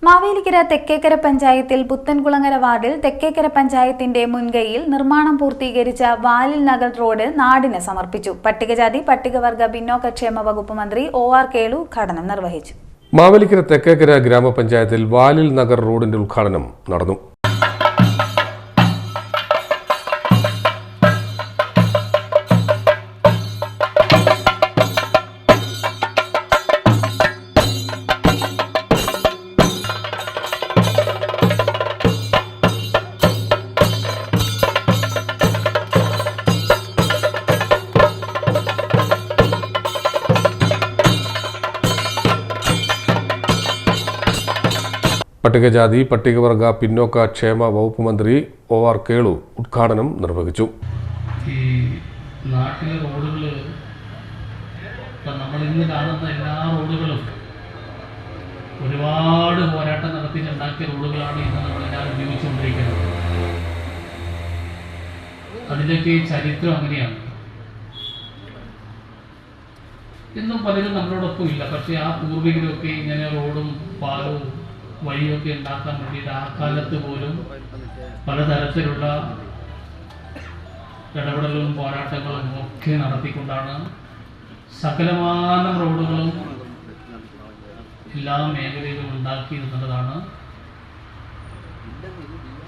മാവേലിക്കര തെക്കേക്കര പഞ്ചായത്തിൽ പുത്തൻകുളങ്ങര വാർഡിൽ തെക്കേക്കര പഞ്ചായത്തിന്റെ മുൻകൈയിൽ നിർമ്മാണം പൂർത്തീകരിച്ച വാലിൽ നഗർ റോഡ് നാടിന് സമർപ്പിച്ചു. പട്ടികജാതി പട്ടികവർഗ പിന്നോക്കക്ഷേമ വകുപ്പ് മന്ത്രി OR കേളു ഉദ്ഘാടനം നിർവഹിച്ചു. മാവേലിക്കര തെക്കേക്കര ഗ്രാമപഞ്ചായത്തിൽ വാലിൽ നഗർ റോഡിന്റെ ഉദ്ഘാടനം നടന്നു. പട്ടികജാതി പട്ടികവർഗ പിന്നോക്ക ക്ഷേമ വകുപ്പ് മന്ത്രി OR കേളു ഉദ്ഘാടനം നിർവഹിച്ചു. ഈ നാട്ടിലെ റോഡുകൾ നമ്മൾ ഇന്ന് കാണുന്ന എല്ലാ റോഡുകളും ഒരുപാട് പോരാട്ടം നടത്തി ഉണ്ടാക്കിയ റോഡുകളാണ് ഇന്ന് നമ്മളെല്ലാവരും ഉപയോഗിച്ചുകൊണ്ടിരിക്കുന്നത്. അതിൻ്റെയൊക്കെ ചരിത്രം അങ്ങനെയാണ്. ഇന്നും പലരും നമ്മളോടൊപ്പം ഇല്ല. പക്ഷേ ആ പൂർവികരൊക്കെ ഇങ്ങനെ റോഡും പാലവും വഴിയൊക്കെ ഉണ്ടാക്കാൻ വേണ്ടിയിട്ട് ആ കാലത്ത് പോലും പലതരത്തിലുള്ള ഇടപെടലും പോരാട്ടങ്ങളും ഒക്കെ നടത്തിക്കൊണ്ടാണ് സകലമാനം റോഡുകളും എല്ലാ മേഖലയിലും ഉണ്ടാക്കിയിരുന്നതാണ്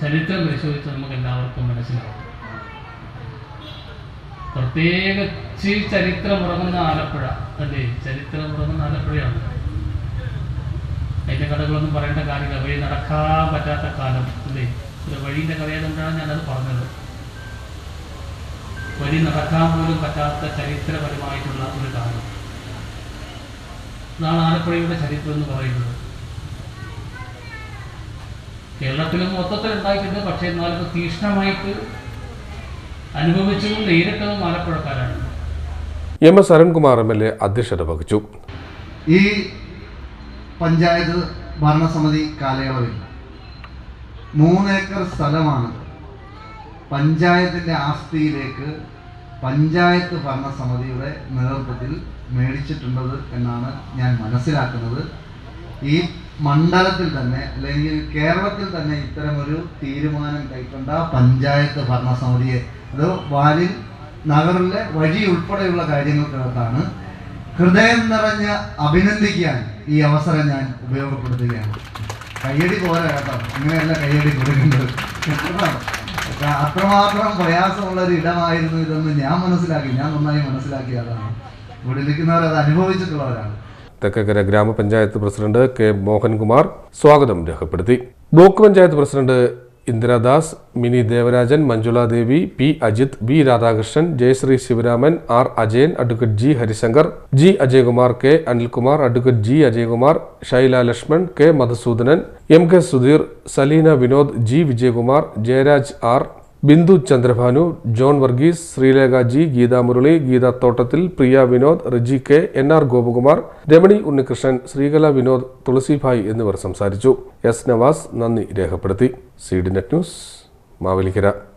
ചരിത്രം പരിശോധിച്ച് നമുക്ക് എല്ലാവർക്കും മനസ്സിലാവും. പ്രത്യേകിച്ച് ചരിത്രം ഉറങ്ങുന്ന ആലപ്പുഴ അല്ലേ, ചരിത്രം ഉറങ്ങുന്ന ആലപ്പുഴയാണ്. അതിൻ്റെ കഥകളൊന്നും പറയേണ്ട കാര്യമില്ല. വഴി നടക്കാൻ പറ്റാത്ത കാലം അല്ലേ, ഒരു വഴീൻ്റെ കഥയായതുകൊണ്ടാണ് ഞാനത് പറഞ്ഞത്. വഴി നടക്കാൻ പോലും പറ്റാത്ത ചരിത്രപരമായിട്ടുള്ള ഒരു കാലം. ഇതാണ് ആലപ്പുഴയുടെ ചരിത്രം എന്ന് പറയുന്നത്. കേരളത്തിലും മൊത്തത്തിൽ ഉണ്ടായിട്ടുണ്ട്. പക്ഷേ എന്നാലും തീക്ഷ്ണമായിട്ട് അനുഭവിച്ചതും നേരിട്ടതും ആലപ്പുഴക്കാരാണ്. MS അരുൺകുമാർ MLA അധ്യക്ഷത വഹിച്ചു. ഈ പഞ്ചായത്ത് ഭരണസമിതി കാലയളവിൽ 3 ഏക്കർ സ്ഥലമാണ് പഞ്ചായത്തിൻ്റെ ആസ്തിയിലേക്ക് പഞ്ചായത്ത് ഭരണസമിതിയുടെ നേതൃത്വത്തിൽ മേടിച്ചിട്ടുള്ളത് എന്നാണ് ഞാൻ മനസ്സിലാക്കുന്നത്. ഈ മണ്ഡലത്തിൽ തന്നെ അല്ലെങ്കിൽ കേരളത്തിൽ തന്നെ ഇത്തരമൊരു തീരുമാനം കൈക്കൊണ്ട പഞ്ചായത്ത് ഭരണസമിതിയെ, അത് വാലിൽ നഗറിലെ വഴി ഉൾപ്പെടെയുള്ള കാര്യങ്ങൾക്കകത്താണ് ഹൃദയം നിറഞ്ഞ് അഭിനന്ദിക്കാൻ ഈ അവസരം ഞാൻ ഉപയോഗപ്പെടുത്തുകയാണ്. കയ്യടി പോരാ കേട്ടോ, അങ്ങനെയല്ല കയ്യടി കൊടുക്കേണ്ടത്. അത്രമാത്രം പ്രയാസമുള്ളൊരു ഇടമായിരുന്നു ഇതെന്ന് ഞാൻ നന്നായി മനസ്സിലാക്കിയതാണ്. ഇവിടെ ഇരിക്കുന്നവർ അത് അനുഭവിച്ചിട്ടുള്ളവരാണ്. തെക്കേക്കര ഗ്രാമപഞ്ചായത്ത് പ്രസിഡന്റ് K മോഹൻകുമാർ സ്വാഗതം രേഖപ്പെടുത്തി. Block panchayat president Indiradas, Mini Devarajan, Manjula Devi, P Ajith, B Radhakrishnan, Jayashree Sivaraman, R Ajayan, advocate G Harishankar, G Ajayakumar, K Anilkumar, advocate G Ajayakumar, Shaila Lakshman, K Madhusoodanan, MK Sudheer, Saleena Vinod, G Vijayakumar, Jayaraj R, Bindu Chandrabhanu, John Varghese, Sreelekha G, Geetha Murali, Geetha Thottathil, Priya Vinod, Riji K, NR Gopakumar, Ramani Unnikrishnan, Sreekala Vinod, Thulasibhai എന്നിവർ സംസാരിച്ചു. S നവാസ് നന്ദി രേഖപ്പെടുത്തി. CDNet news Mavelikkara.